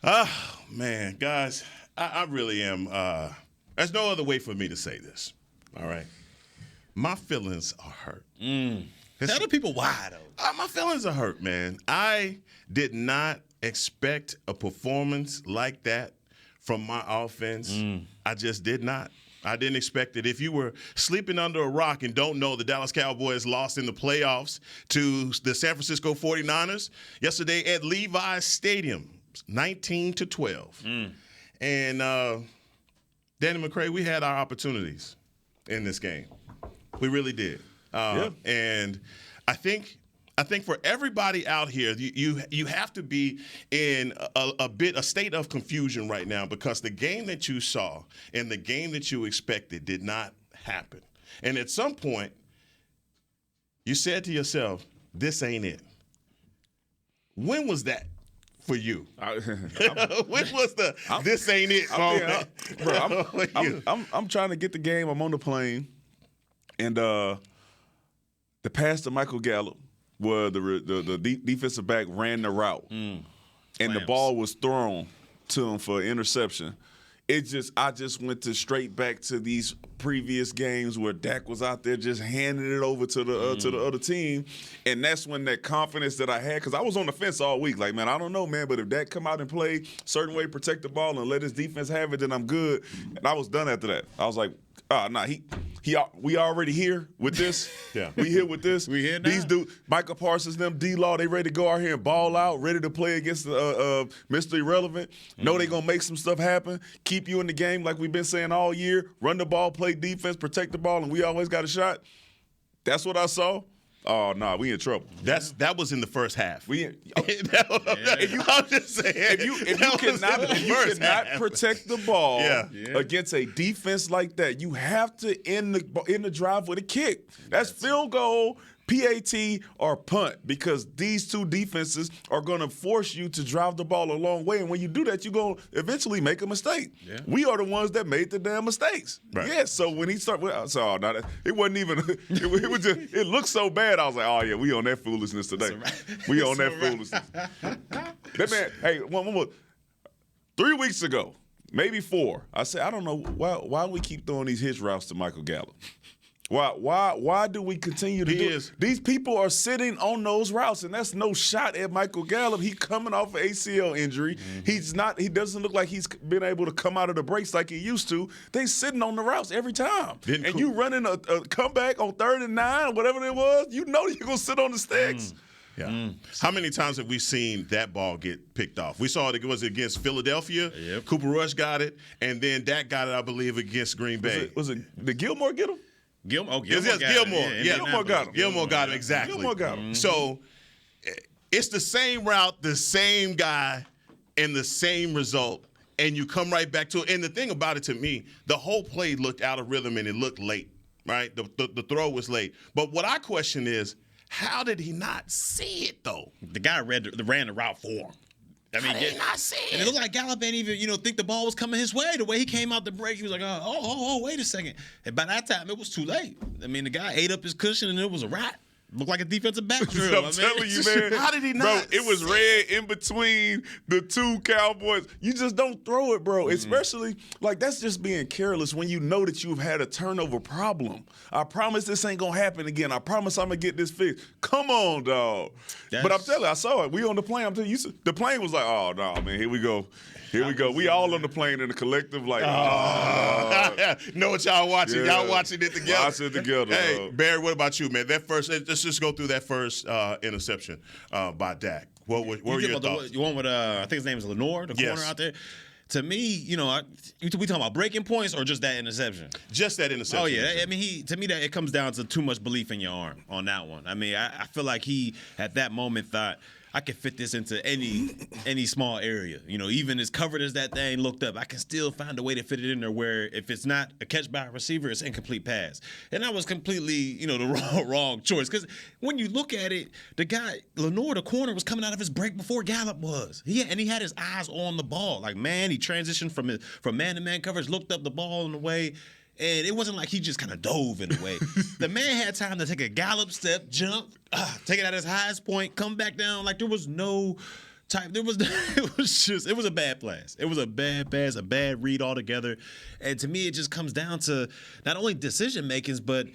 Oh, man, guys, I really am. There's no other way for me to say this. All right. My feelings are hurt. Tell the people why, though. My feelings are hurt, man. I did not expect a performance like that from my offense. I just did not. I didn't expect it. If you were sleeping under a rock and don't know, the Dallas Cowboys lost in the playoffs to the San Francisco 49ers yesterday at Levi's Stadium, 19-12. And Danny McCray, we had our opportunities in this game. We really did. And I think for everybody out here, you have to be in a state of confusion right now because the game that you saw and the game that you expected did not happen. And at some point, you said to yourself, "This ain't it." When was that for you? When was "this ain't it" moment? I'm trying to get the game. I'm on the plane, and the pass to Michael Gallup, where the defensive back ran the route, and the ball was thrown to him for interception. I just went straight back to these previous games where Dak was out there just handing it over to the other team, and that's when that confidence that I had, because I was on the fence all week, like, man, I don't know, man, but if Dak come out and play a certain way, protect the ball, and let his defense have it, then I'm good. And I was done after that. I was like, we already here with this. Yeah. We here with this. We here now. These dudes, Michael Parsons, them, D-Law, they ready to go out here and ball out, ready to play against Mr. Irrelevant. Know they gonna make some stuff happen, keep you in the game like we've been saying all year, run the ball, play defense, protect the ball, and we always got a shot. That's what I saw. Oh, nah, we in trouble. That was in the first half. I'm just saying. If you cannot protect the ball against a defense like that, you have to end the drive with a kick. That's field goal, PAT, or punt, because these two defenses are going to force you to drive the ball a long way. And when you do that, you're going to eventually make a mistake. Yeah. We are the ones that made the damn mistakes. Right. Yeah, so when he started, it wasn't even, it was just, it looked so bad. I was like, oh, yeah, we on that foolishness today. We on that foolishness. That man, hey, one more. 3 weeks ago, maybe 4, I said, I don't know why we keep throwing these hitch routes to Michael Gallup. Why do we continue to do this? These people are sitting on those routes, and that's no shot at Michael Gallup. He's coming off an ACL injury. He doesn't look like he's been able to come out of the breaks like he used to. They sitting on the routes every time. You running a comeback on 3rd and 9, whatever it was, you know you're going to sit on the sticks. Yeah. How many times have we seen that ball get picked off? We saw it was against Philadelphia. Yep. Cooper Rush got it, and then Dak got it, I believe, against Green Bay. Did Gilmore get him? Gilmore got him. Gilmore got him, exactly. Gilmore got him. So it's the same route, the same guy, and the same result, and you come right back to it. And the thing about it, to me, the whole play looked out of rhythm and it looked late, right? The throw was late. But what I question is, how did he not see it, though? The guy ran the route for him. I mean, did not see it. And it looked like Gallup ain't even, think the ball was coming his way. The way he came out the break, he was like, oh, wait a second. And by that time, it was too late. I mean, the guy ate up his cushion, and it was a wrap. Looked like a defensive back drill. I'm telling you, man. How did he not? Bro, it was red in between the two Cowboys. You just don't throw it, bro. Especially, that's just being careless when you know that you've had a turnover problem. I promise this ain't going to happen again. I promise I'm going to get this fixed. Come on, dog. But I'm telling you, I saw it. We on the plane. I'm telling you, the plane was like, oh, no, man, here we go. Here we go. We all on the plane in the collective, like, know what y'all watching? Yeah. Y'all watching it together. Watch it together. Hey, Barry, what about you, man? Let's just go through that first interception by Dak. What were your thoughts? You want with, I think his name is Lenore, the corner out there. To me, we talking about breaking points or just that interception? Just that interception. Oh, yeah. I mean, to me, that it comes down to too much belief in your arm on that one. I mean, I feel like he, at that moment, thought, I can fit this into any small area. Even as covered as that thing looked up, I can still find a way to fit it in there where if it's not a catch by a receiver, it's incomplete pass. And that was completely, the wrong choice. Because when you look at it, the guy, Lenore, the corner, was coming out of his break before Gallup was. And he had his eyes on the ball. Like, man, he transitioned from man-to-man coverage, looked up the ball in the way. And it wasn't like he just kind of dove in a way. The man had time to take a Gallup step, jump, take it at his highest point, come back down. Like there was no type. It was a bad pass. It was a bad pass, a bad read altogether. And to me, it just comes down to not only decision makings, but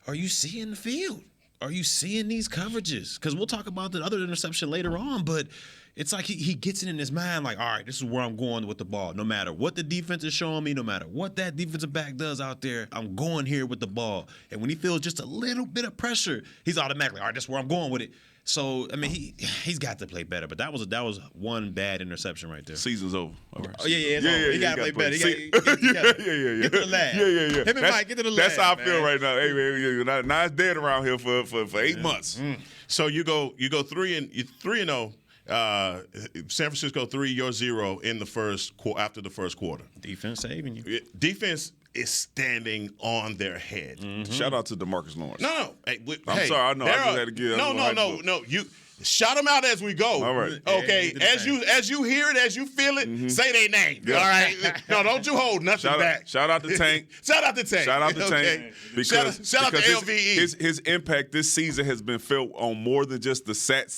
are you seeing the field? Are you seeing these coverages? Because we'll talk about the other interception later on, but it's like he gets it in his mind like, all right, this is where I'm going with the ball. No matter what the defense is showing me, no matter what that defensive back does out there, I'm going here with the ball. And when he feels just a little bit of pressure, he's automatically, all right, that's where I'm going with it. So, I mean, he's got to play better. But that was one bad interception right there. Season's over. Oh, yeah. He got to play better. Get to the lab. Yeah. Him and Mike, get to the lab. That's how I feel man. right now. Hey, now it's dead around here for 8 months. So you go 3-0. San Francisco 3, you're 0 in the after the first quarter. Defense saving you. Defense is standing on their head. Shout out to DeMarcus Lawrence. No. Hey, I'm sorry. I know. I just had to give. No. You shout them out as we go. All right. Okay. As you hear it, as you feel it, say their name. Yeah. All right. No, don't you hold nothing back. Shout out to Tank. Shout out to Tank. Shout out to Okay. Tank. Because shout out to LVE. His impact this season has been felt on more than just the stat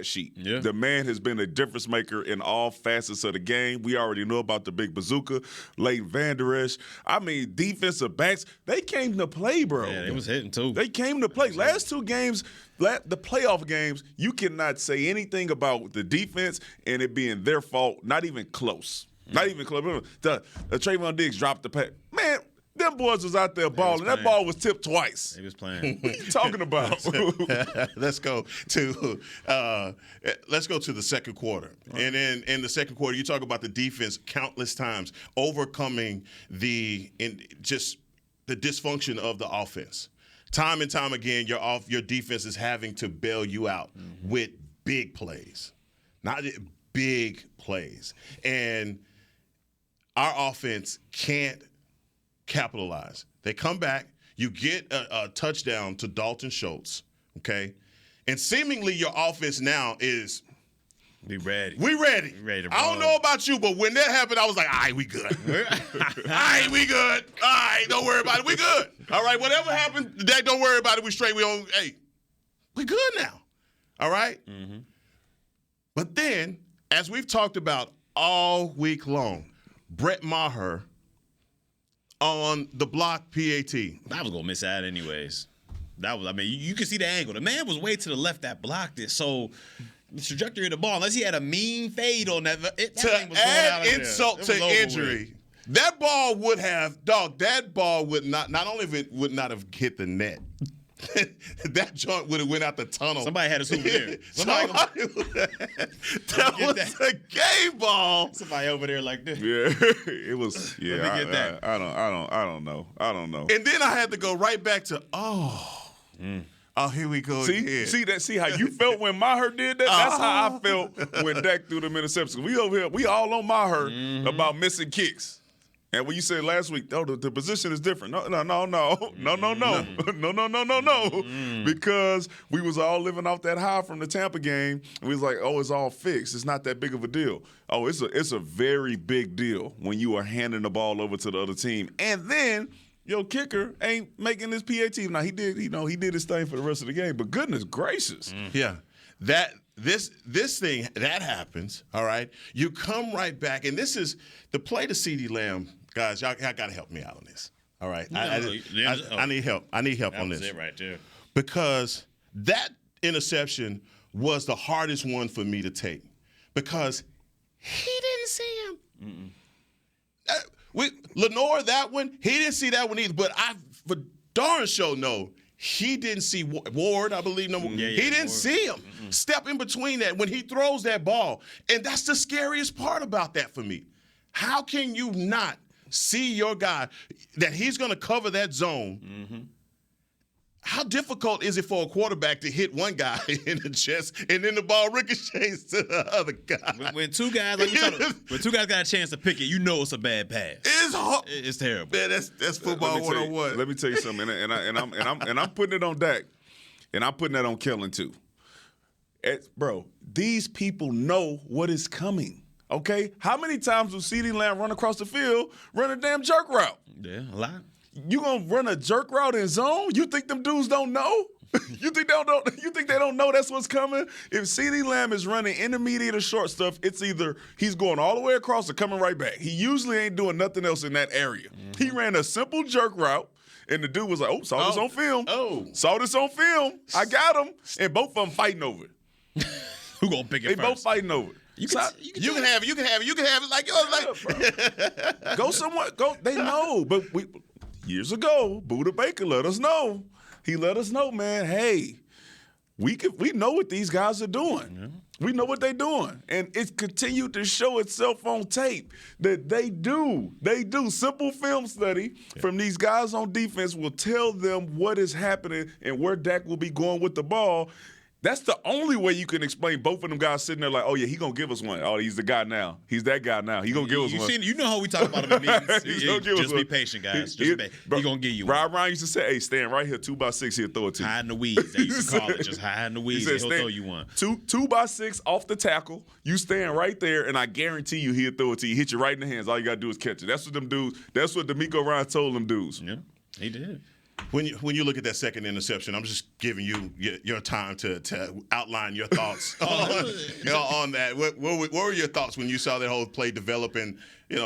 sheet. Yeah. The man has been a difference maker in all facets of the game. We already know about the big bazooka, Leighton Vander Esch. I mean, defensive backs, they came to play, bro. Yeah, it was hitting too. They came to play. Last two games, the playoff games, you cannot say anything about the defense and it being their fault. Not even close. Not even close. The Trayvon Diggs dropped the pass. Man, them boys was out there balling. That ball was tipped twice. He was playing. What are you talking about? Let's go to the second quarter. Right. And then in the second quarter, you talk about the defense countless times overcoming the dysfunction of the offense. Time and time again, your defense is having to bail you out with big plays, not big plays. And our offense can't capitalize. They come back, you get a touchdown to Dalton Schultz, okay? And seemingly your offense now is We ready. We ready. Ready to I don't know about you, but when that happened, I was like, all right, we good. All right, we good. All right, don't worry about it. We good. All right, whatever happened today, don't worry about it. We straight. We good now. All right? Mm-hmm. But then, as we've talked about all week long, Brett Maher on the block PAT. I was going to miss that anyways. You can see the angle. The man was way to the left that blocked it. So the trajectory of the ball, unless he had a mean fade on that thing was going out of insult to injury, that ball would not only would not have hit the net, that joint would have went out the tunnel. Somebody had a souvenir. That was a game ball. Somebody over there like this. Yeah, it was. Yeah, Let me get that. I don't know. And then I had to go right back to here we go again. See how you felt when Maher did that? That's how I felt when Dak threw them interceptions. We over here, we all on Maher about missing kicks. And when you said last week, the position is different. No. Because we was all living off that high from the Tampa game. And we was like, it's all fixed. It's not that big of a deal. Oh, it's a very big deal when you are handing the ball over to the other team. And then your kicker ain't making this PAT. Now he did his thing for the rest of the game. But goodness gracious. Yeah. This thing that happens, all right? You come right back, and this is the play to CeeDee Lamb. Guys, y'all got to help me out on this. All right, I need help. I need help on this. That was it right there. Because that interception was the hardest one for me to take because he didn't see him. Lenore, that one, he didn't see that one either. But I, for darn sure, know he didn't see Ward. I believe he didn't see him step in between that when he throws that ball, and that's the scariest part about that for me. How can you not see your guy, that he's going to cover that zone? Mm-hmm. How difficult is it for a quarterback to hit one guy in the chest and then the ball ricochets to the other guy? When two guys got a chance to pick it, you know it's a bad pass. It's hard. It's terrible. Man, that's football 101. Let me tell you something, and I'm putting it on Dak, and I'm putting that on Kellen too. Bro, these people know what is coming. Okay, how many times will CeeDee Lamb run across the field, run a damn jerk route? Yeah, a lot. You gonna run a jerk route in zone? You think them dudes don't know? You think they don't know that's what's coming? If CeeDee Lamb is running intermediate or short stuff, it's either he's going all the way across or coming right back. He usually ain't doing nothing else in that area. He ran a simple jerk route, and the dude was like, "Oh, saw this on film. Saw this on film. I got him." And both of them fighting over it. Who gonna pick it They first? both fighting over it. You can have it like yours. Like go somewhere. Go. They know, but years ago, Buda Baker let us know. He let us know, man. Hey, we know what these guys are doing. Yeah. We know what they're doing, and it's continued to show itself on tape that they do. They do. Simple film study from these guys on defense will tell them what is happening and where Dak will be going with the ball. That's the only way you can explain both of them guys sitting there like, oh, yeah, he going to give us one. Oh, he's the guy now. He's that guy now. He going to give us one. You know how we talk about him in meetings. Just be patient, guys. He going to give you one. Rob Ryan used to say, hey, stand right here, 2x6, he'll throw it to you. Hide in the weeds. They used to call it. Just hide in the weeds, and he'll throw you one. 2x6 off the tackle. You stand right there, and I guarantee you he'll throw it to you. Hit you right in the hands. All you got to do is catch it. That's what them dudes, that's what DeMeco Ryan told them dudes. Yeah, he did. When you look at that second interception, I'm just giving you your time to outline your thoughts on that. What were your thoughts when you saw that whole play developing,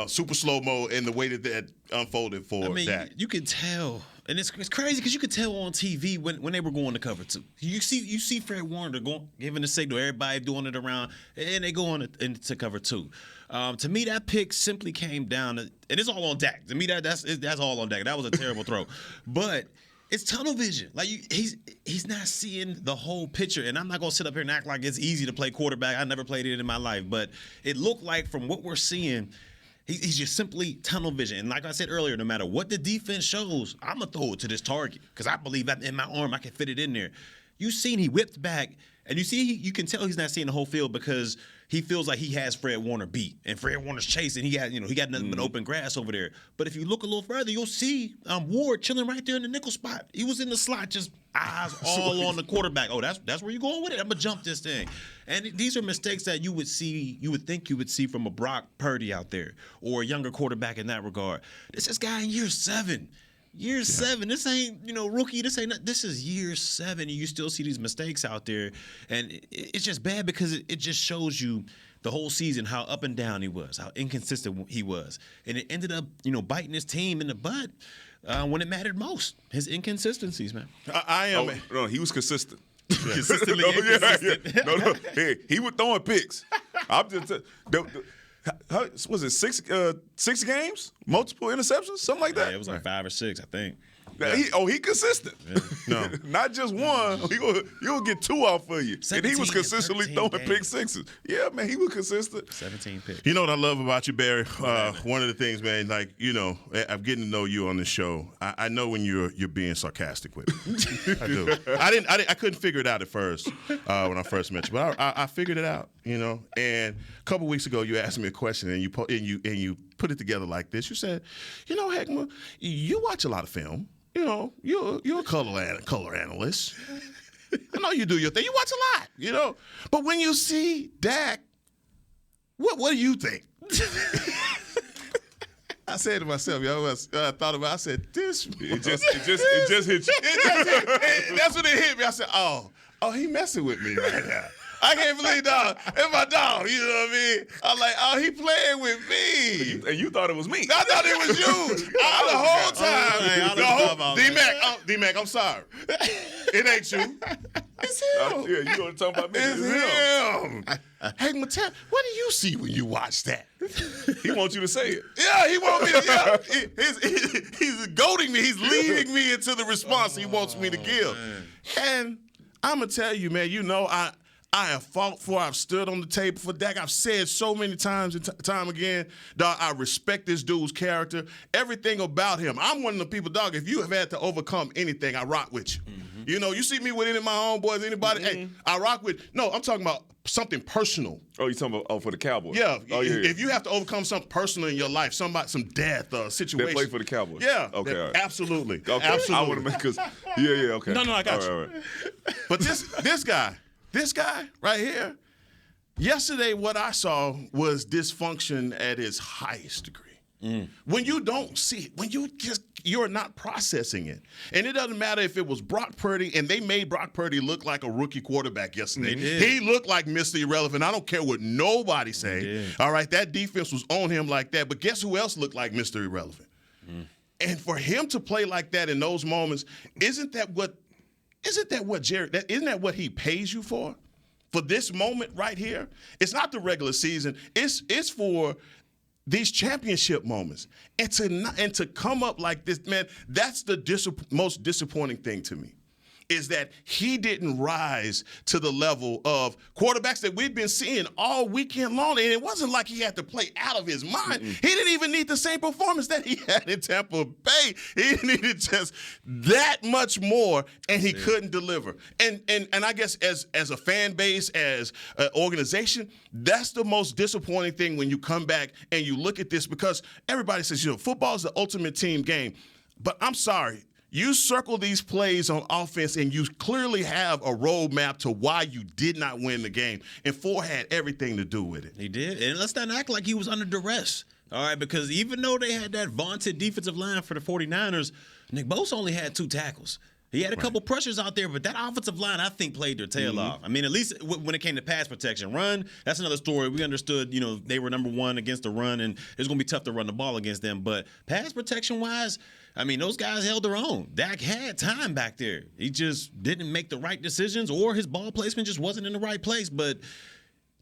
super slow-mo and the way that unfolded for Dak? You could tell, and it's crazy because you could tell on TV when they were going to cover two. You see Fred Warner giving the signal, everybody doing it around, and they go into cover two. To me, that pick simply came down to, and it's all on Dak. To me, that's all on Dak. That was a terrible throw, but it's tunnel vision. Like he's not seeing the whole picture. And I'm not gonna sit up here and act like it's easy to play quarterback. I never played it in my life, but it looked like from what we're seeing, he's just simply tunnel vision. And like I said earlier, no matter what the defense shows, I'm gonna throw it to this target because I believe that in my arm I can fit it in there. You seen he whipped back, and you can tell he's not seeing the whole field because he feels like he has Fred Warner beat, and Fred Warner's chasing. He got nothing but open grass over there. But if you look a little further, you'll see Ward chilling right there in the nickel spot. He was in the slot, just eyes all on the quarterback. Oh, that's where you're going with it. I'm gonna jump this thing. And these are mistakes that you would think you would see from a Brock Purdy out there or a younger quarterback in that regard. This is guy in year 7. Year 7. This ain't, rookie. This is year 7. And you still see these mistakes out there. And it's just bad because it just shows you the whole season how up and down he was, how inconsistent he was. And it ended up, biting his team in the butt when it mattered most. His inconsistencies, man. No, he was consistent. Consistently inconsistent. Yeah. No. Hey, he was throwing picks. I'm just was it 6 games? Multiple interceptions? Something like that? Yeah, it was like 5 or 6, I think. Yeah. He consistent. Yeah. No. Not just one. He'll get 2 off for you. And he was consistently throwing pick sixes. Yeah, man, he was consistent. 17 picks. You know what I love about you, Barry? One of the things, man, like, I'm getting to know you on the show. I know when you're being sarcastic with me. I do. I couldn't figure it out at first when I first met you, but I figured it out, And a couple weeks ago, you asked me a question, and you put it together like this. You said, Heckma, you watch a lot of film. You're a color analyst. I know you do your thing. You watch a lot, But when you see Dak, what do you think? I said to myself, I thought about it. I said, this. It just hit you. That's when it hit me. I said, oh, he messing with me right now. I can't believe, dog. It's my dog. You know what I mean? I'm like, oh, he playing with me. And you thought it was me. I thought it was you. The whole time. D-Mac, I'm sorry. It ain't you. It's him. Yeah, you want to talk about me? It's him. Hey, Mattel, what do you see when you watch that? He wants you to say it. Yeah, he wants me to. Yeah. He's goading me. He's leading me into the response he wants me to give. Man. And I'm going to tell you, man, I have fought for, I've stood on the table for Dak. I've said so many times and time again, dog, I respect this dude's character, everything about him. I'm one of the people, dog, if you have had to overcome anything, I rock with you. Mm-hmm. You see me with any of my homeboys, anybody, hey, I rock with, no, I'm talking about something personal. Oh, you talking about for the Cowboys? Yeah. Oh, yeah. If you have to overcome something personal in your life, some death or situation. They play for the Cowboys? Yeah. Okay, all right. Absolutely. Okay. Absolutely. I want to make, because, yeah, okay. No, I got you. All right. But this guy right here, yesterday what I saw was dysfunction at its highest degree. When you don't see it, when you're not processing it. And it doesn't matter if it was Brock Purdy, and they made Brock Purdy look like a rookie quarterback yesterday. He looked like Mr. Irrelevant. I don't care what nobody say. All right, that defense was on him like that. But guess who else looked like Mr. Irrelevant? And for him to play like that in those moments, isn't that what he pays you for? For this moment right here? It's not the regular season. It's for these championship moments. And to come up like this, man, that's the most disappointing thing to me, is that he didn't rise to the level of quarterbacks that we've been seeing all weekend long. And it wasn't like he had to play out of his mind. He didn't even need the same performance that he had in Tampa Bay. He needed just that much more, and he couldn't deliver. And I guess as a fan base, as an organization, that's the most disappointing thing when you come back and you look at this, because everybody says, football is the ultimate team game. But I'm sorry. You circle these plays on offense, and you clearly have a roadmap to why you did not win the game. And Ford had everything to do with it. He did. And let's not act like he was under duress. All right, because even though they had that vaunted defensive line for the 49ers, Nick Bosa only had 2 tackles. He had a couple pressures out there, but that offensive line, I think, played their tail off. I mean, at least when it came to pass protection. Run, that's another story. We understood, they were number 1 against the run, and it's going to be tough to run the ball against them. But pass protection-wise, I mean, those guys held their own. Dak had time back there. He just didn't make the right decisions, or his ball placement just wasn't in the right place. But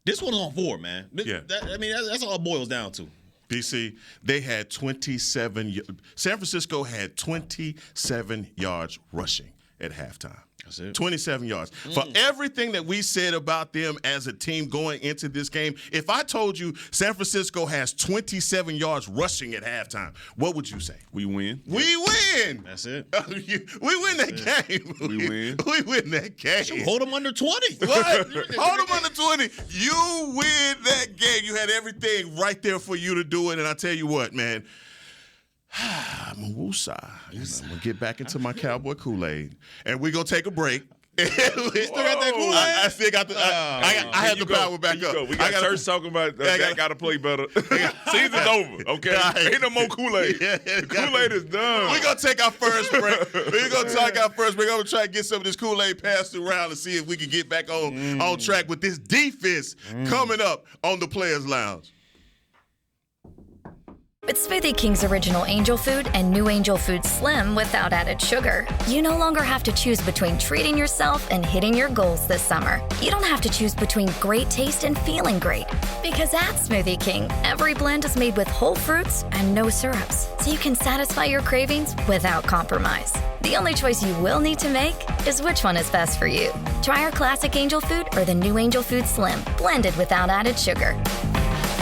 this one's on Ford, man. That's all it boils down to. BC, they had 27. San Francisco had 27 yards rushing at halftime. That's it. 27 yards. For everything that we said about them as a team going into this game, if I told you San Francisco has 27 yards rushing at halftime, what would you say? We win. We win. That's it. We win that game. We win. We win that game. Should hold them under 20. What? Hold them under 20. You win that game. You had everything right there for you to do it. And I tell you what, man, I'm a woosah. I'm going to get back into my Cowboy Kool-Aid. And we're going to take a break. You still got that Kool-Aid? I still got the I had the power back up. We got church talking about that got to play better. Season's over, okay? Ain't no more Kool-Aid. Kool-Aid is done. We're going to take our first break. We're going to take our first break. I'm going to try to get some of this Kool-Aid passed around and see if we can get back on track with this defense coming up on the Players Lounge. With Smoothie King's original Angel Food and new Angel Food Slim without added sugar, you no longer have to choose between treating yourself and hitting your goals this summer. You don't have to choose between great taste and feeling great. Because at Smoothie King, every blend is made with whole fruits and no syrups, so you can satisfy your cravings without compromise. The only choice you will need to make is which one is best for you. Try our classic Angel Food or the new Angel Food Slim, blended without added sugar.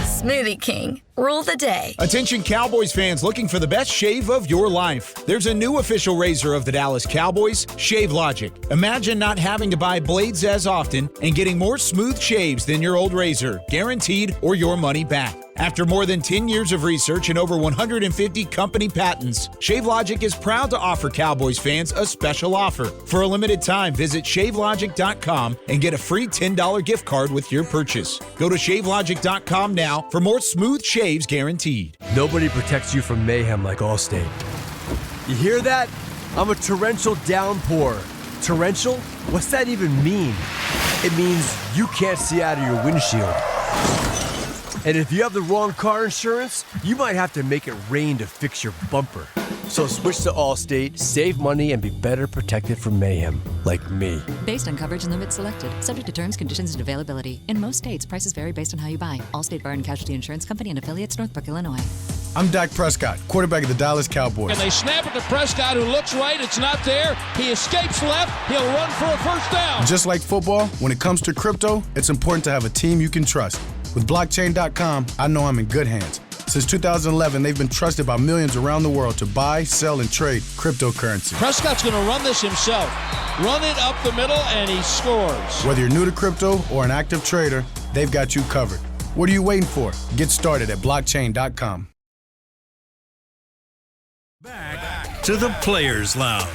Smoothie King. Rule the day. Attention Cowboys fans looking for the best shave of your life. There's a new official razor of the Dallas Cowboys, Shave Logic. Imagine not having to buy blades as often and getting more smooth shaves than your old razor, guaranteed or your money back. After more than 10 years of research and over 150 company patents, Shave Logic is proud to offer Cowboys fans a special offer. For a limited time, visit shavelogic.com and get a free $10 gift card with your purchase. Go to shavelogic.com now for more smooth shaves guaranteed. Nobody protects you from mayhem like Allstate. You hear that? I'm a torrential downpour. Torrential? What's that even mean? It means you can't see out of your windshield. And if you have the wrong car insurance, you might have to make it rain to fix your bumper. So switch to Allstate, save money, and be better protected from mayhem, like me. Based on coverage and limits selected. Subject to terms, conditions, and availability. In most states, prices vary based on how you buy. Allstate Bar and Casualty Insurance Company and affiliates, Northbrook, Illinois. I'm Dak Prescott, quarterback of the Dallas Cowboys. And they snap it to Prescott, who looks right. It's not there. He escapes left. He'll run for a first down. Just like football, when it comes to crypto, it's important to have a team you can trust. With blockchain.com, I know I'm in good hands. Since 2011, they've been trusted by millions around the world to buy, sell, and trade cryptocurrency. Prescott's going to run this himself. Run it up the middle, and he scores. Whether you're new to crypto or an active trader, they've got you covered. What are you waiting for? Get started at blockchain.com. Back to the Players Lounge.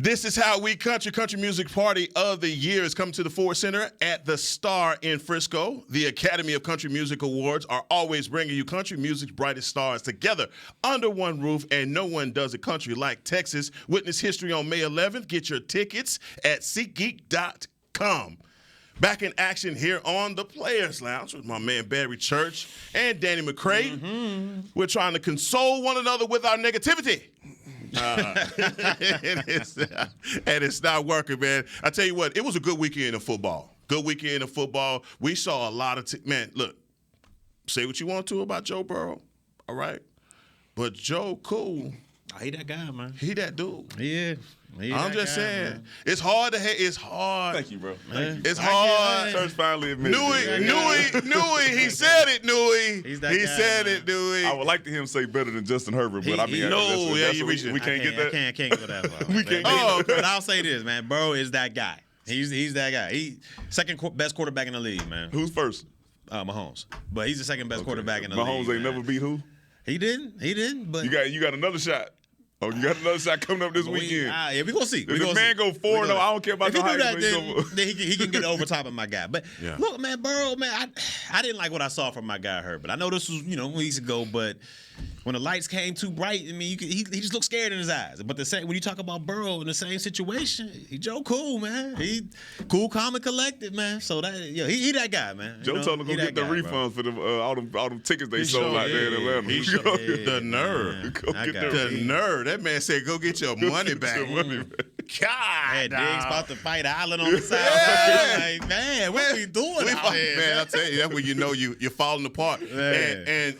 This is how we country music party of the year is coming to the Ford Center at the Star in Frisco. The Academy of Country Music Awards are always bringing you country music's brightest stars together under one roof, and no one does a country like Texas. Witness history on May 11th. Get your tickets at SeatGeek.com. Back in action here on the Players Lounge with my man Barry Church and Danny McCray. Mm-hmm. We're trying to console one another with our negativity. And it's not working, man. I tell you what, it was a good weekend of football. We saw a lot of man, look, say what you want to about Joe Burrow, all right? But Joe Cool. He that guy, man. He that dude. Yeah. I'm just saying, man. It's hard to it's hard. Thank you, bro. It's hard. Church finally admitted Newey, he said it, Newey. He's that he guy, said man. it, Newey. I would like to hear him say better than Justin Herbert, but we can't get that. I can't go that far. We can't get that. But I'll say this, man. Burrow is that guy. He's that guy. He second best quarterback in the league, man. Who's first? Mahomes. But he's the second best quarterback in the league. Mahomes ain't never beat who? He didn't. But you got another shot. Oh, you got another shot coming up this weekend. Yeah, we gonna see. If the man go 4-0, I don't care about the height. Then he can get over top of my guy. But look, man, Burrow, man, I didn't like what I saw from my guy Herbert. I know this was weeks ago, but when the lights came too bright, I mean, he just looked scared in his eyes. But when you talk about Burrow in the same situation, he Joe Cool, man. He cool, calm, and collected, man. So that he that guy, man. Joe told him to go get the refunds for all them tickets they sold out there in Atlanta. The nerve. The nerve. That man said, go get your money back. God. Had Diggs about to fight Island on the side. Yeah. Like, man, what we doing out here? Man, I tell you, that's when you know you're falling apart. And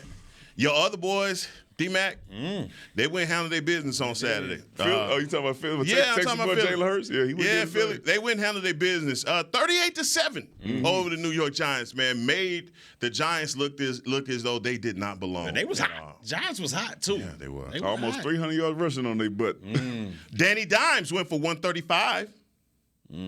your other boys, D-Mac, they went handle their business on Saturday. You talking about Philly? Yeah, I'm talking about Philly. Jalen Hurts? Yeah, he was Philly. They went handle their business. 38-7 over the New York Giants, man. Made the Giants look as though they did not belong. And they was hot. Giants was hot, too. Yeah, they were. Almost 300 yards rushing on their butt. Danny Dimes went for 135.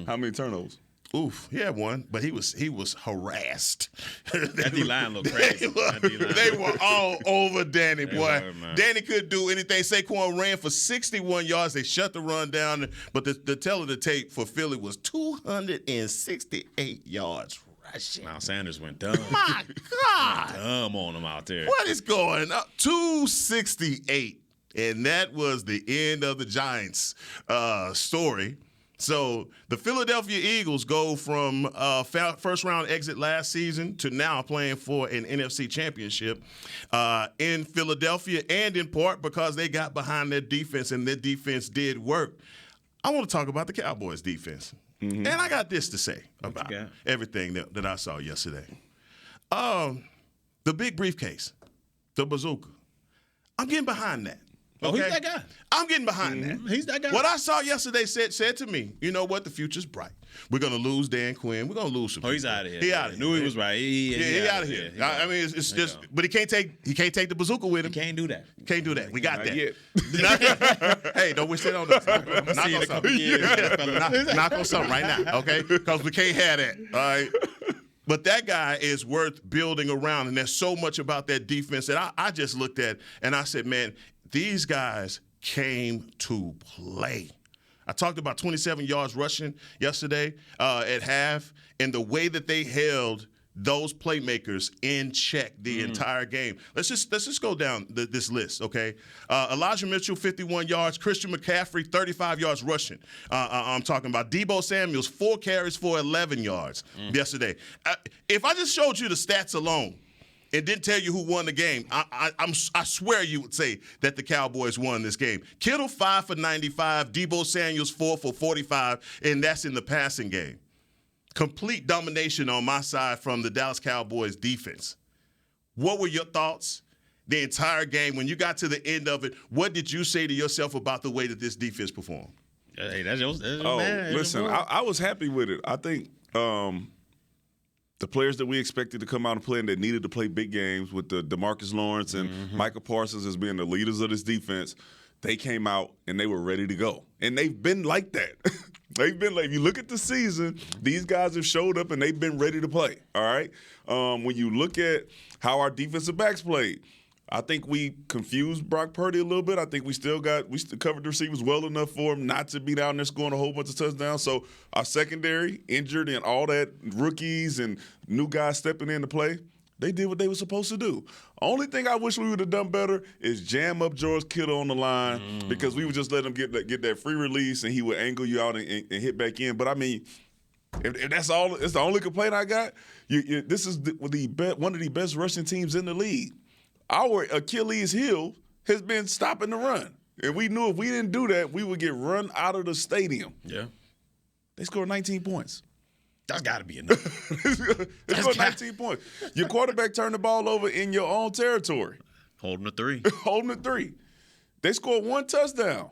How many turnovers? Oof, he had one, but he was harassed. That D-line looked crazy. They were all over Danny, boy. Danny couldn't do anything. Saquon ran for 61 yards. They shut the run down, but the tell of the tape for Philly was 268 yards rushing. Now Sanders went dumb. My God. Dumb on him out there. What is going on? 268. And that was the end of the Giants story. So the Philadelphia Eagles go from first-round exit last season to now playing for an NFC championship in Philadelphia, and in part because they got behind their defense, and their defense did work. I want to talk about the Cowboys' defense. And I got this to say about everything that I saw yesterday. The big briefcase, the bazooka. I'm getting behind that. Okay? He's that guy. I'm getting behind that. He's that guy. What I saw yesterday said to me, you know what? The future's bright. We're going to lose Dan Quinn. We're going to lose some people. He's out of here. He out of here. Knew he was right. He out of here. I mean, it's just, but he can't take the bazooka with him. He can't do that. Can't do that. We got that. Yet. Hey, don't wish that on us. Knock on something right now, okay? Because we can't have that, all right? But that guy is worth building around, and there's so much about that defense that I just looked at, and I said, man, these guys came to play. I talked about 27 yards rushing yesterday at half, and the way that they held those playmakers in check the entire game. Let's just go down this list, okay? Elijah Mitchell, 51 yards. Christian McCaffrey, 35 yards rushing. I'm talking about Deebo Samuels, 4 carries for 11 yards yesterday. If I just showed you the stats alone, it didn't tell you who won the game, I swear you would say that the Cowboys won this game. Kittle, 5 for 95. Deebo Samuels, 4 for 45, and that's in the passing game. Complete domination on my side from the Dallas Cowboys defense. What were your thoughts the entire game? When you got to the end of it, what did you say to yourself about the way that this defense performed? Hey, that's your man. Listen, I was happy with it. I think the players that we expected to come out and play and that needed to play big games with the DeMarcus Lawrence and Micah Parsons as being the leaders of this defense, they came out and they were ready to go. And they've been like that. They've been like, if you look at the season, these guys have showed up and they've been ready to play, all right? When you look at how our defensive backs played, I think we confused Brock Purdy a little bit. I think we still covered the receivers well enough for him not to be down there scoring a whole bunch of touchdowns. So our secondary, injured and all that, rookies and new guys stepping in to play, they did what they were supposed to do. Only thing I wish we would have done better is jam up George Kittle on the line because we would just let him get that free release and he would angle you out and hit back in. But I mean, if that's all, it's the only complaint I got. This is one of the best rushing teams in the league. Our Achilles heel has been stopping the run. And we knew if we didn't do that, we would get run out of the stadium. Yeah. They scored 19 points. That's got to be enough. They scored 19 points. Your quarterback turned the ball over in your own territory. Holding a 3. Holding a 3. They scored 1 touchdown.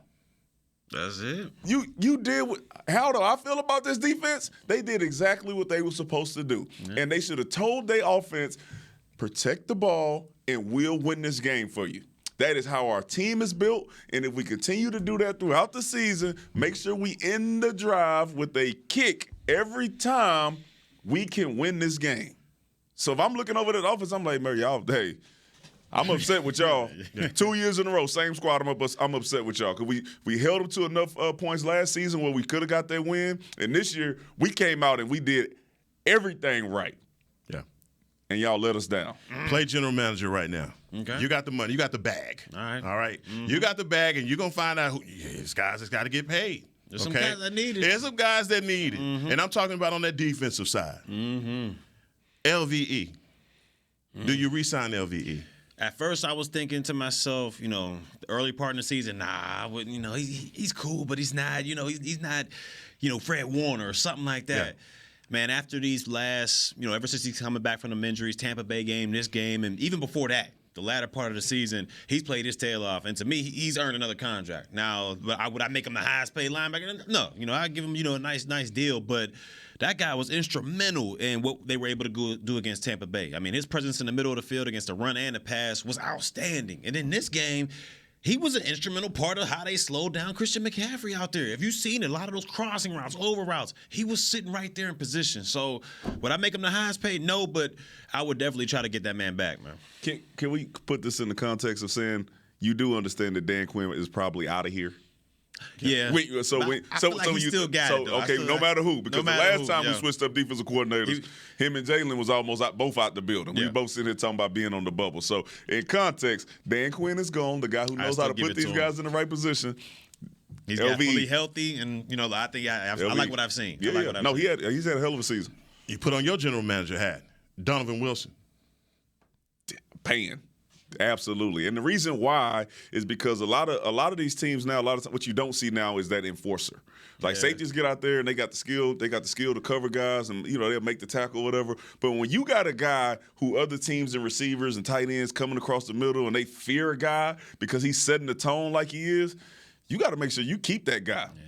That's it. You did how do I feel about this defense? They did exactly what they were supposed to do. Yeah. And they should have told their offense, protect the ball, and we'll win this game for you. That is how our team is built, and if we continue to do that throughout the season, make sure we end the drive with a kick every time, we can win this game. So if I'm looking over that offense, I'm like, man, y'all, hey, I'm upset with y'all. 2 years in a row, same squad, I'm upset with y'all because we held them to enough points last season where we could have got that win, and this year we came out and we did everything right. And y'all let us down. Play general manager right now. Okay. You got the money. You got the bag. All right. Mm-hmm. You got the bag, and you're going to find out these guys that's got to get paid. There's some guys that need it. There's some guys that need it. And I'm talking about on that defensive side. LVE. Do you re-sign LVE? At first, I was thinking to myself, the early part of the season, I wouldn't, he's cool, but he's not, he's not, Fred Warner or something like that. Yeah. Man, after these last, ever since he's coming back from the injuries, Tampa Bay game, this game, and even before that, the latter part of the season, he's played his tail off. And to me, he's earned another contract. Now, would I make him the highest paid linebacker? No. I give him, a nice deal. But that guy was instrumental in what they were able to do against Tampa Bay. I mean, his presence in the middle of the field against the run and the pass was outstanding. And in this game, he was an instrumental part of how they slowed down Christian McCaffrey out there. If you've seen it, a lot of those crossing routes, over routes, he was sitting right there in position. So would I make him the highest paid? No, but I would definitely try to get that man back, man. Can we put this in the context of saying you do understand that Dan Quinn is probably out of here? Yeah. I feel like he still got it, though. Okay, no matter who. Because the last time we switched up defensive coordinators, him and Jalen was almost both out the building. We both sitting here talking about being on the bubble. So in context, Dan Quinn is gone, the guy who knows how to put these guys in the right position. He's got fully healthy, and I think I like what I've seen. Yeah, he's had a hell of a season. You put on your general manager hat, Donovan Wilson. Paying. Absolutely. And the reason why is because a lot of these teams now, what you don't see now is that enforcer. Like safeties get out there and they got the skill to cover guys and they'll make the tackle or whatever. But when you got a guy who other teams and receivers and tight ends coming across the middle and they fear a guy because he's setting the tone like he is, you got to make sure you keep that guy. Yeah.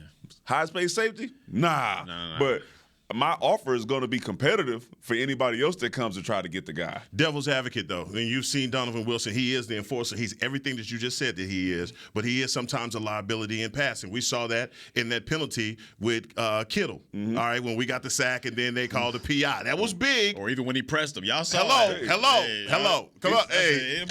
Highest paid safety? Nah. No. But my offer is going to be competitive for anybody else that comes to try to get the guy. Devil's advocate, though. And you've seen Donovan Wilson. He is the enforcer. He's everything that you just said that he is. But he is sometimes a liability in passing. We saw that in that penalty with Kittle. Mm-hmm. All right, when we got the sack and then they called the PI. That was big. Or even when he pressed him. Y'all saw Hello. Come on. Hey.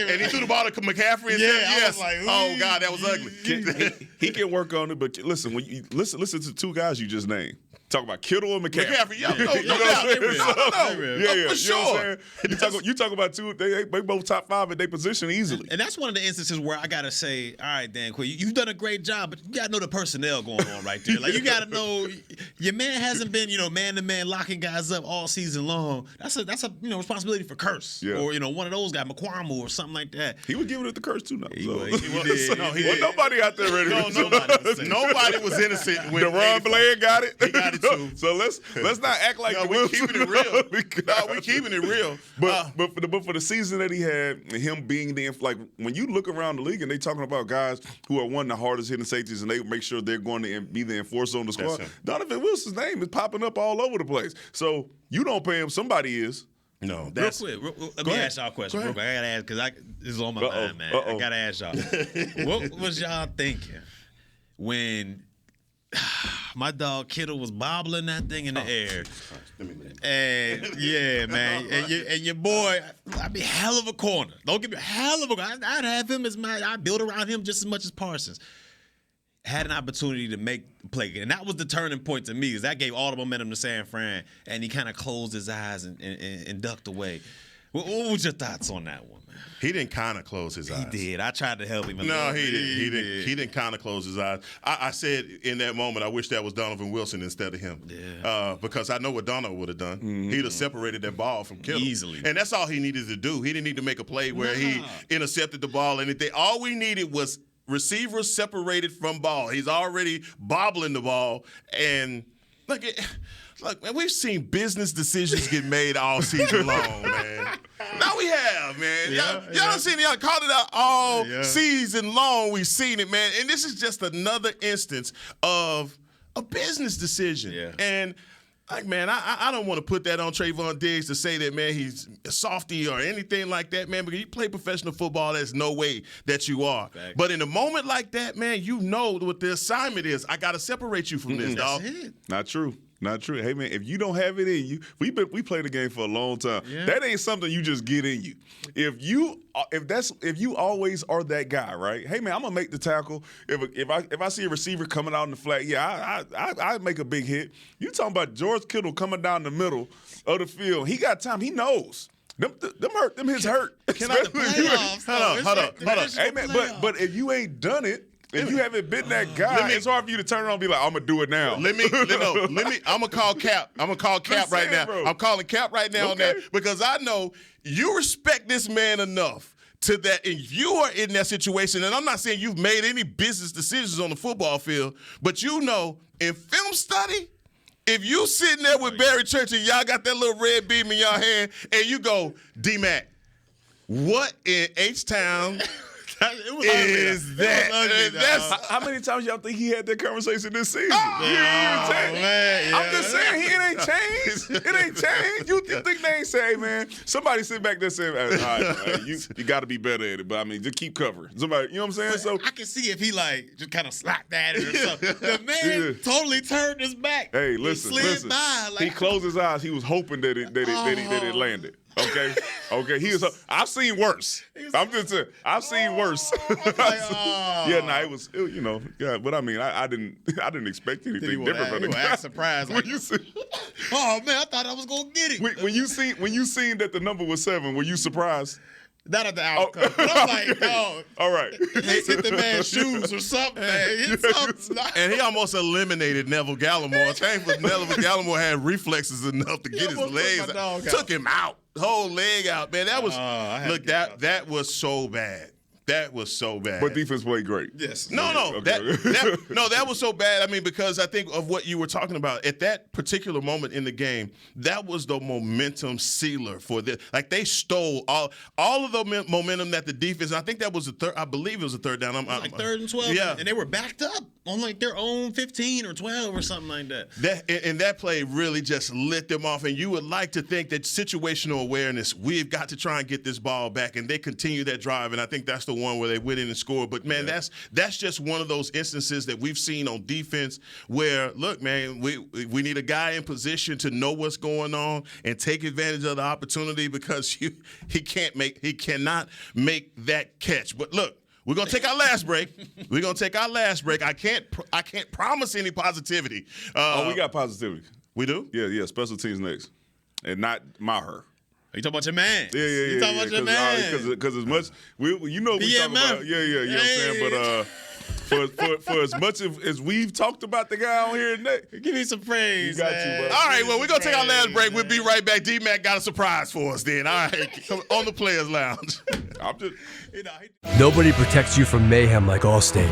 And he threw the ball to McCaffrey and said yes. I was like, oh, God, that was ugly. He can work on it. But listen, when you listen to two guys you just named. Talk about Kittle and McCaffrey. No doubt. For sure. You talk about two. They both top 5 at their position easily. And that's one of the instances where I gotta say, all right, Dan Quinn, you've done a great job, but you gotta know the personnel going on right there. Like you gotta know your man hasn't been man to man locking guys up all season long. That's a responsibility for Curse or one of those guys, McQuarrie or something like that. He was giving it to Curse too. Now he did. Nobody out there ready. Nobody was innocent. When Deron Blair got it. He got it too. So let's not act like we're keeping it real. We're keeping it real. But for the season that he had, him being when you look around the league and they talking about guys who are one of the hardest hitting safeties and they make sure they're going to be the enforcer on the squad, Donovan Wilson's name is popping up all over the place. So you don't pay him, somebody is. No, that's real quick. Let me ask y'all a question. Real quick. I gotta ask because this is on my mind, man. I gotta ask y'all. What was y'all thinking when? my dog Kittle was bobbling that thing in the air. And yeah, man. And your boy, I mean, hell of a corner. Don't give me hell of a corner. I'd have him as I'd build around him just as much as Parsons. Had an opportunity to make the play. And that was the turning point to me, because that gave all the momentum to San Fran, and he kind of closed his eyes and ducked away. What was your thoughts on that one, man? He didn't kind of close his eyes. He did. I tried to help him. No, he didn't. He didn't kind of close his eyes. I said in that moment, I wish that was Donovan Wilson instead of him. Yeah. Because I know what Donovan would have done. Mm-hmm. He'd have separated that ball from Kittle. Easily. And that's all he needed to do. He didn't need to make a play where he intercepted the ball. Anything. All we needed was receivers separated from ball. He's already bobbling the ball. And look, man, we've seen business decisions get made all season long, man. Now we have, man. Y'all seen it. Y'all called it out all season long. We've seen it, man. And this is just another instance of a business decision. Yeah. And like, man, I don't want to put that on Trayvon Diggs to say that, man, he's a softy or anything like that, man, because you play professional football, there's no way that you are. Fact. But in a moment like that, man, you know what the assignment is. I got to separate you from this, dog. That's it. Not true. Not true. Hey, man, if you don't have it in you, we played the game for a long time. Yeah. That ain't something you just get in you. If you always are that guy, right? Hey, man, I'm gonna make the tackle. If I see a receiver coming out in the flat, I make a big hit. You talking about George Kittle coming down the middle of the field? He got time. He knows. Them hurt. Them hits hurt. Hold on. Hey, man, but if you ain't done it. If you haven't been that guy, it's hard for you to turn around and be like, I'm going to do it now. I'm going to call Cap. I'm going to call Cap right now. Bro. I'm calling Cap right now on that, because I know you respect this man enough to that if you are in that situation, and I'm not saying you've made any business decisions on the football field, but you know, in film study, if you sitting there with Barry Church and y'all got that little red beam in your hand and you go, D-Mac, what in H-Town is that? How many times y'all think he had that conversation this season? Man, I'm just saying, it ain't changed. It ain't changed. You think they ain't say, man, somebody sit back there saying, all right, man, you got to be better at it. But, I mean, just keep covering. Somebody, you know what I'm saying? But so I can see if he, just kind of slapped at it or something. The man totally turned his back. Hey, listen. By, he closed his eyes. He was hoping that it landed. Okay. I've seen worse. I'm just saying, I've seen worse. It was, but I mean, I didn't expect anything different from the guy. Surprised. Like, oh man, I thought I was gonna get it. When you seen that the number was 7, were you surprised? Not at the outcome. But I'm like, no. All right. Hit the man's shoes or something, man. And he almost eliminated Neville Gallimore. Thankfully, Neville Gallimore had reflexes enough to get his legs out. Took him out. Whole leg out, man. That was that was so bad. That was so bad. But defense played great. Yes. No. That was so bad. I mean, because I think of what you were talking about at that particular moment in the game. That was the momentum sealer for this. Like, they stole all of the momentum that the defense. I think that was I believe it was a third down. Like 3rd and 12. Yeah. And they were backed up on like their own 15 or 12 or something like that. That play really just lit them off. And you would like to think that situational awareness, we've got to try and get this ball back. And they continue that drive. And I think that's the one where they went in and scored. But, man, that's just one of those instances that we've seen on defense where, look, man, we need a guy in position to know what's going on and take advantage of the opportunity, because he cannot make that catch. But, look, we're going to take our last break. I can't promise any positivity. We got positivity. We do? Yeah. Special teams next. And not Maher. You talking about your man? Yeah. You talking about your man? Because as much we talk about, you know what I'm saying. But for as much as we've talked about the guy on here today, give me some praise. You got you, bro. All right, well, we're gonna take our last break. We'll be right back. D-Mac got a surprise for us then. All right, on the Players Lounge. Nobody protects you from mayhem like Allstate.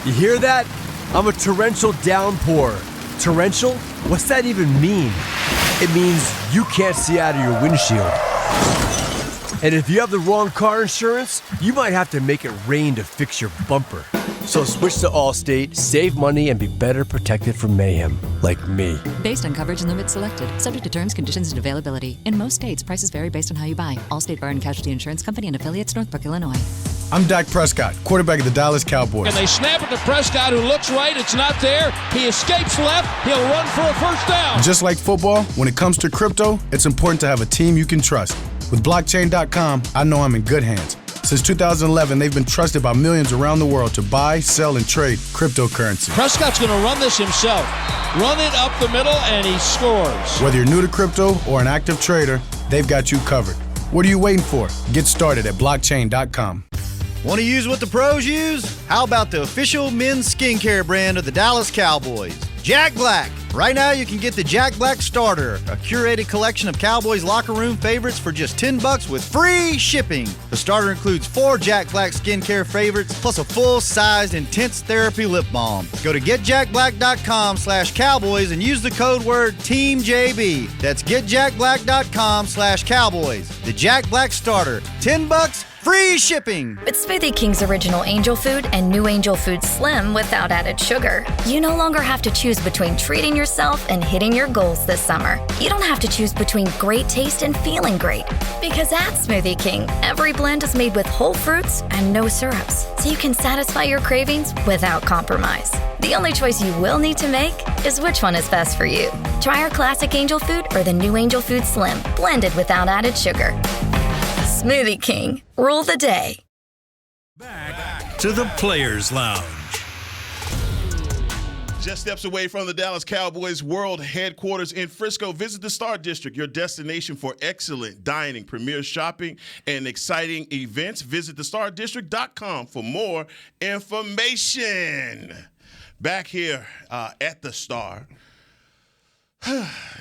You hear that? I'm a torrential downpour. Torrential? What's that even mean? It means you can't see out of your windshield. And if you have the wrong car insurance, you might have to make it rain to fix your bumper. So switch to Allstate, save money, and be better protected from mayhem, like me. Based on coverage and limits selected, subject to terms, conditions, and availability. In most states, prices vary based on how you buy. Allstate Bar and Casualty Insurance Company and affiliates, Northbrook, Illinois. I'm Dak Prescott, quarterback of the Dallas Cowboys. And they snap it to Prescott, who looks right. It's not there. He escapes left. He'll run for a first down. Just like football, when it comes to crypto, it's important to have a team you can trust. With blockchain.com, I know I'm in good hands. Since 2011, they've been trusted by millions around the world to buy, sell, and trade cryptocurrency. Prescott's going to run this himself. Run it up the middle, and he scores. Whether you're new to crypto or an active trader, they've got you covered. What are you waiting for? Get started at blockchain.com. Want to use what the pros use? How about the official men's skincare brand of the Dallas Cowboys, Jack Black? Right now, you can get the Jack Black Starter, a curated collection of Cowboys locker room favorites for just $10 with free shipping. The starter includes 4 Jack Black skincare favorites, plus a full-sized intense therapy lip balm. Go to getjackblack.com/Cowboys and use the code word TEAMJB. That's getjackblack.com/Cowboys. The Jack Black Starter, $10, free shipping. With Smoothie King's original Angel Food and new Angel Food Slim without added sugar, you no longer have to choose between treating yourself and hitting your goals this summer. You don't have to choose between great taste and feeling great. Because at Smoothie King, every blend is made with whole fruits and no syrups, so you can satisfy your cravings without compromise. The only choice you will need to make is which one is best for you. Try our classic Angel Food or the new Angel Food Slim, blended without added sugar. Smoothie King, rule the day. Back to the Players Lounge. Just steps away from the Dallas Cowboys world headquarters in Frisco. Visit the Star District, your destination for excellent dining, premier shopping, and exciting events. Visit thestardistrict.com for more information. Back here at the Star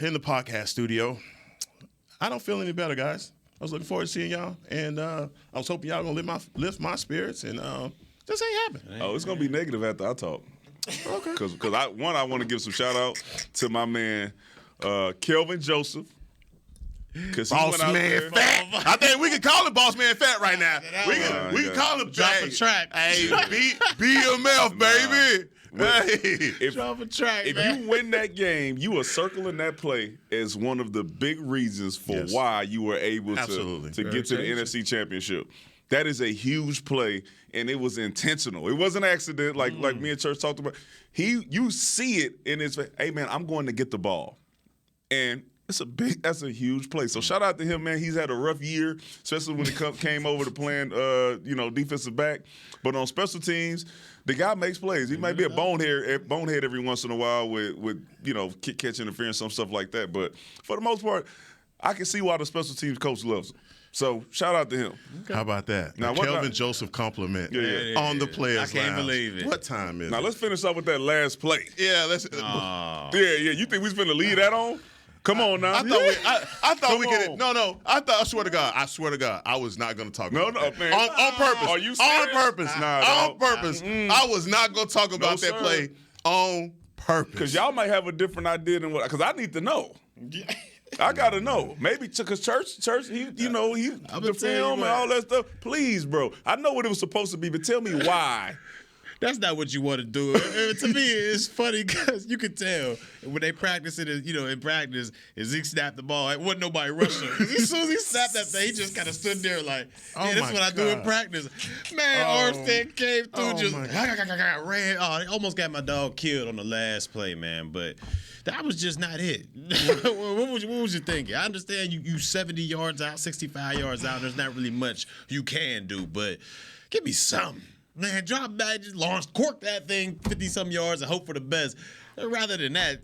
in the podcast studio. I don't feel any better, guys. I was looking forward to seeing y'all, and I was hoping y'all gonna lift my spirits, and this ain't happening. Oh, it's gonna be negative after I talk. Okay. Because I want to give some shout out to my man Kelvin Joseph. Boss Man Fat. I think we can call him Boss Man Fat right now. We can call him Drop a track. Hey, BMF, baby. Drop a track, if man. you win that game, you are circling that play as one of the big reasons for why you were able to get to the NFC Championship. That is a huge play, and it was intentional. It wasn't an accident like me and Church talked about. You see it in his face. Hey, man, I'm going to get the ball. And that's a huge play. So shout out to him, man. He's had a rough year, especially when it came over to playing, defensive back. But on special teams, the guy makes plays. He might be a bonehead every once in a while with kick catch interference, some stuff like that. But for the most part, I can see why the special teams coach loves him. So shout out to him. Okay. How about that? Now, Kelvin Joseph compliment on the Players Lounge. I can't believe it. What time is it? Now let's finish up with that last play. Yeah, let's. You think we was finna lead that on? Come on now. I thought we could. No. I swear to God, I was not going to talk about that. Man. On purpose. Are you serious? On purpose. On purpose. I was not going to talk about that play on purpose. Because y'all might have a different idea than what. Because I need to know. I gotta know. Maybe because church, he the film and all that stuff. Please, bro. I know what it was supposed to be, but tell me why. That's not what you want to do. To me, it's funny because you can tell when they practice it, in practice, Zeke snapped the ball. Wasn't nobody rushing. As soon as he snapped that thing, he just kind of stood there like, that's what I do in practice. Man, Armstead came through, ran. Oh, they almost got my dog killed on the last play, man. But that was just not it. What was you thinking? I understand you 70 yards out, 65 yards out. There's not really much you can do, but give me something. Man, drop back, just launch, cork that thing 50-some yards and hope for the best. Rather than that,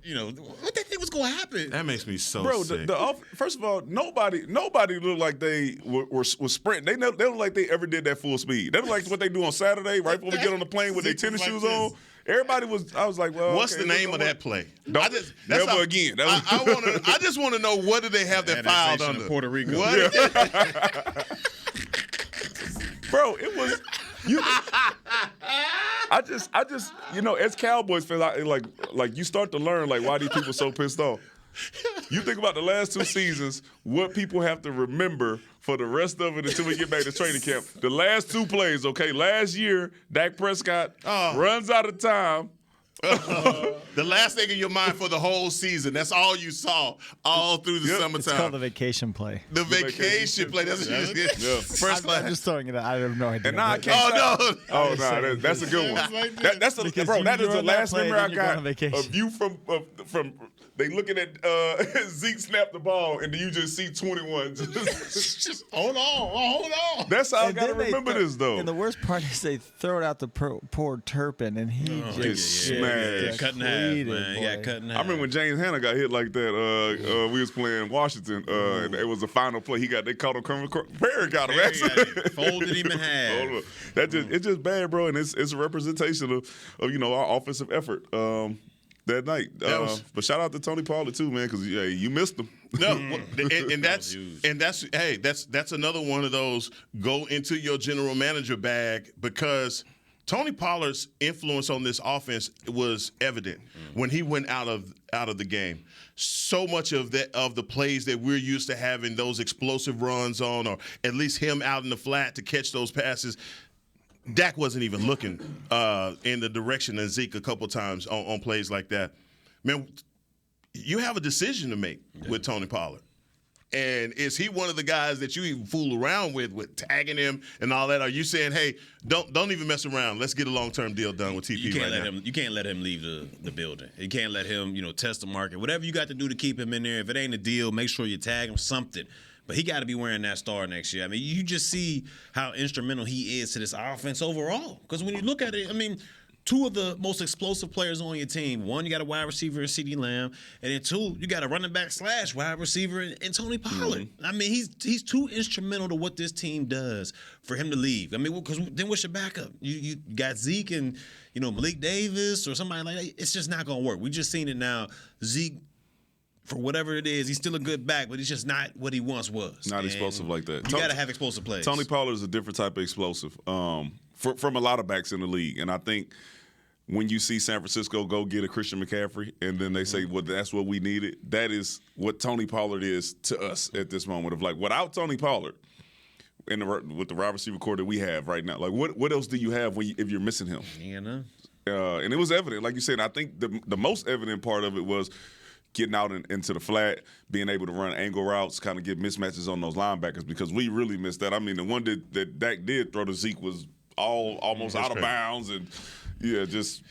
what they think was going to happen? That makes me so sick. Bro, first of all, nobody looked like they were sprinting. They don't look like they ever did that full speed. They look like what they do on Saturday, right before we get on the plane with their tennis shoes on. Everybody I was like, well, what's the name of that play? Never again. I just want to know, what do they have that filed under? Puerto Rico. Bro, it was. I just, as Cowboys fans, like you start to learn why these people so pissed off. You think about the last 2 seasons, what people have to remember for the rest of it until we get back to training camp. The last 2 plays, okay? Last year, Dak Prescott runs out of time, The last thing in your mind for the whole season. That's all you saw all through the summertime. It's called the vacation play. The vacation play. That's what you did. First class. I'm just throwing it out. I have no idea. And now I can't. Oh, no, that's a good one. That is the last memory I got of you from. They looking at Zeke snap the ball, and then you just see 21. Just hold on. That's how I got to remember this, though. And the worst part is they throw it out to poor Turpin, and he just smashed. Cut in half, man. He got cut in half. I remember when James Hanna got hit like that. We was playing Washington, and it was the final play. They caught him coming. Perry got him. Folded him in half. It's just bad, bro, and it's a representation of our offensive effort. That night, but shout out to Tony Pollard too, man, because you missed him. No, and that's another one of those go into your general manager bag, because Tony Pollard's influence on this offense was evident when he went out of the game. So much of the plays that we're used to having those explosive runs on, or at least him out in the flat to catch those passes, Dak wasn't even looking in the direction of Zeke a couple times on plays like that. Man, you have a decision to make with Tony Pollard. And is he one of the guys that you even fool around with tagging him and all that? Are you saying, hey, don't even mess around. Let's get a long-term deal done with TP You can't let him leave the building. You can't let him, test the market. Whatever you got to do to keep him in there. If it ain't a deal, make sure you tag him something. But he got to be wearing that star next year. I mean, you just see how instrumental he is to this offense overall. Because when you look at it, I mean, two of the most explosive players on your team. One, you got a wide receiver in CeeDee Lamb. And then two, you got a running back / wide receiver in Tony Pollard. Mm-hmm. I mean, he's too instrumental to what this team does for him to leave. I mean, because then what's your backup? You got Zeke and, Malik Davis or somebody like that. It's just not going to work. We just seen it now. Zeke, for whatever it is, he's still a good back, but he's just not what he once was. Not explosive like that. You got to have explosive plays. Tony Pollard is a different type of explosive from a lot of backs in the league. And I think when you see San Francisco go get a Christian McCaffrey and then they say, well, that's what we needed, that is what Tony Pollard is to us at this moment of, like, without Tony Pollard with the wide receiver core that we have right now, like, what else do you have if you're missing him? And it was evident. Like you said, I think the most evident part of it was getting out into the flat, being able to run angle routes, kind of get mismatches on those linebackers, because we really missed that. I mean, the one that Dak did throw to Zeke was almost out of bounds, and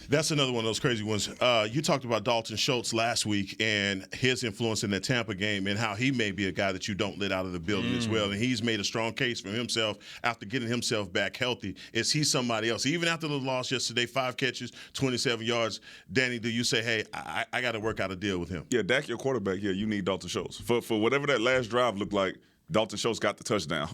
that's another one of those crazy ones. You talked about Dalton Schultz last week and his influence in the Tampa game and how he may be a guy that you don't let out of the building as well. And he's made a strong case for himself after getting himself back healthy. Is he somebody else? Even after the loss yesterday, 5 catches, 27 yards. Danny, do you say, hey, I got to work out a deal with him? Yeah, Dak, your quarterback, you need Dalton Schultz. For whatever that last drive looked like, Dalton Schultz got the touchdown.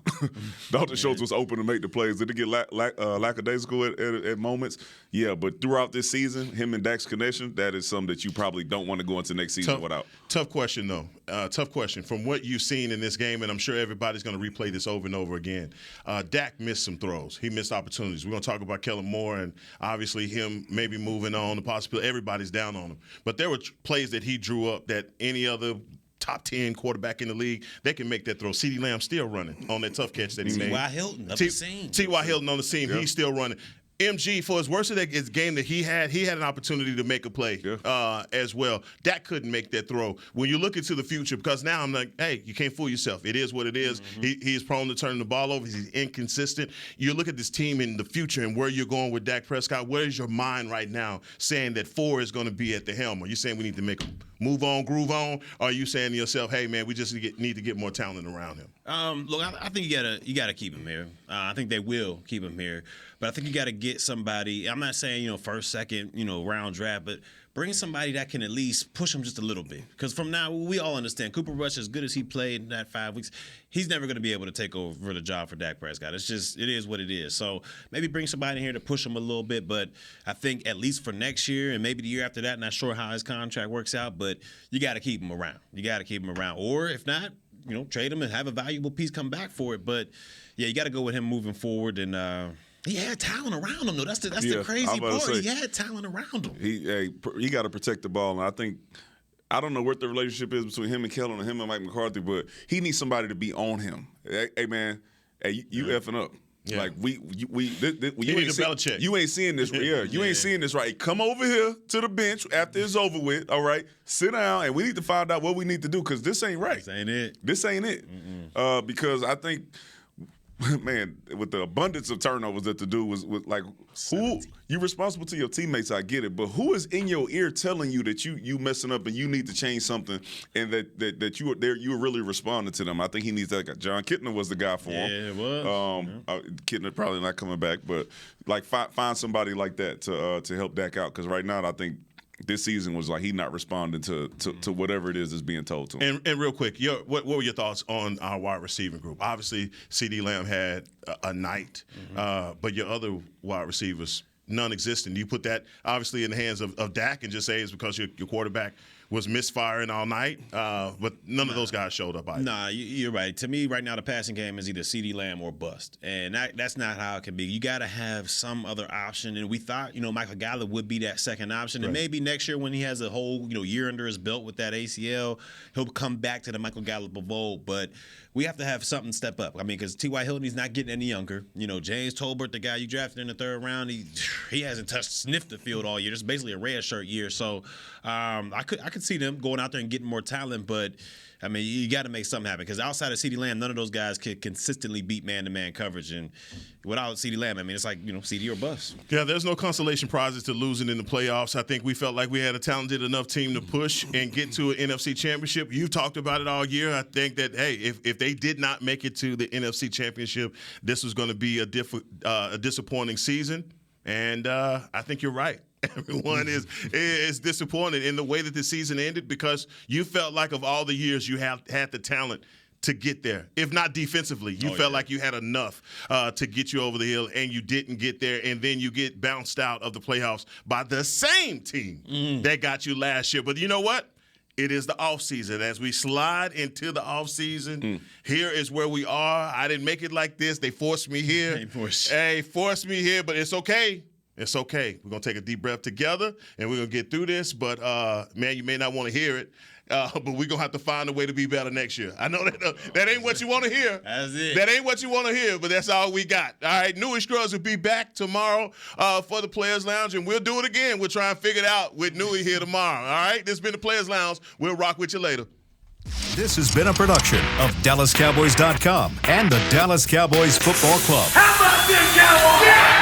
Dalton Schultz was open to make the plays. Did it get lackadaisical at moments? Yeah, but throughout this season, him and Dak's connection, that is something that you probably don't want to go into next season without. Tough question, though. Tough question. From what you've seen in this game, and I'm sure everybody's going to replay this over and over again, Dak missed some throws. He missed opportunities. We're going to talk about Kellen Moore and obviously him maybe moving on, the possibility. Everybody's down on him. But there were plays that he drew up that any other top 10 quarterback in the league, they can make that throw. CeeDee Lamb still running on that tough catch that he made. T.Y. Hilton up the scene. T.Y. Hilton on the scene. He's still running. MG, for as worse of that game that he had an opportunity to make a play as well. Dak couldn't make that throw. When you look into the future, because now I'm like, hey, you can't fool yourself. It is what it is. Mm-hmm. He's prone to turning the ball over. He's inconsistent. You look at this team in the future and where you're going with Dak Prescott. Where is your mind right now saying that 4 is going to be at the helm? Are you saying we need to make a move on, groove on? Or are you saying to yourself, hey, man, we just need to get more talent around him? Look, I think you gotta keep him here. I think they will keep him here, but I think you got to get somebody. I'm not saying first, second, round draft, but bring somebody that can at least push him just a little bit. Because from now, we all understand Cooper Rush, as good as he played in that 5 weeks, he's never going to be able to take over the job for Dak Prescott. It is what it is. So maybe bring somebody in here to push him a little bit. But I think at least for next year and maybe the year after that, not sure how his contract works out, but you got to keep him around. Or if not, trade him and have a valuable piece come back for it. But yeah, you got to go with him moving forward. And he had talent around him, though. That's the crazy part. He had talent around him. He got to protect the ball, and I don't know what the relationship is between him and Kellen and him and Mike McCarthy, but he needs somebody to be on him. Hey man, you effing up. Yeah. Like you need a Belichick. You ain't seeing this. Yeah, you ain't seeing this right. Come over here to the bench after it's over with. All right, sit down, and we need to find out what we need to do because this ain't right. This ain't it. Because I think, man, with the abundance of turnovers that the dude was like, who you responsible to your teammates? I get it, but who is in your ear telling you that you messing up and you need to change something, and that you were really responding to them? I think he needs that. John Kitna was the guy for him. Yeah, it was. Kitna probably not coming back, but like find somebody like that to help Dak out because right now I think this season was like he not responding to whatever it is that's being told to him. And real quick, what were your thoughts on our wide receiving group? Obviously, CeeDee Lamb had a night, but your other wide receivers, non-existent. You put that obviously in the hands of Dak and just say it's because your quarterback was misfiring all night, but none of those guys showed up either. Nah, you're right. To me, right now, the passing game is either CeeDee Lamb or bust, and that's not how it can be. You got to have some other option, and we thought, Michael Gallup would be that second option, and maybe next year when he has a whole, year under his belt with that ACL, he'll come back to the Michael Gallup of old, but we have to have something step up. I mean, because T.Y. Hilton, he's not getting any younger. James Tolbert, the guy you drafted in the third round, he hasn't sniffed the field all year. This is basically a red shirt year. So I could see them going out there and getting more talent, but I mean, you got to make something happen because outside of CeeDee Lamb, none of those guys could consistently beat man-to-man coverage. And without CeeDee Lamb, I mean, it's like, CeeDee or bust. Yeah, there's no consolation prizes to losing in the playoffs. I think we felt like we had a talented enough team to push and get to an NFC championship. You've talked about it all year. I think that, hey, if they did not make it to the NFC championship, this was going to be a disappointing season. And I think you're right. Everyone is disappointed in the way that the season ended because you felt like of all the years you had the talent to get there. If not defensively, you felt like you had enough to get you over the hill, and you didn't get there, and then you get bounced out of the playoffs by the same team that got you last year. But you know what? It is the offseason. As we slide into the offseason, here is where we are. I didn't make it like this. They forced me here. Hey, forced me here, but it's okay. It's okay. We're going to take a deep breath together, and we're going to get through this. But, man, you may not want to hear it, but we're going to have to find a way to be better next year. I know that ain't what you want to hear. That's it. That ain't what you want to hear, but that's all we got. All right, Newy Scruggs will be back tomorrow for the Players Lounge, and we'll do it again. We'll try and figure it out with Newy here tomorrow. All right, this has been the Players Lounge. We'll rock with you later. This has been a production of DallasCowboys.com and the Dallas Cowboys Football Club. How about this, Cowboys? Yeah!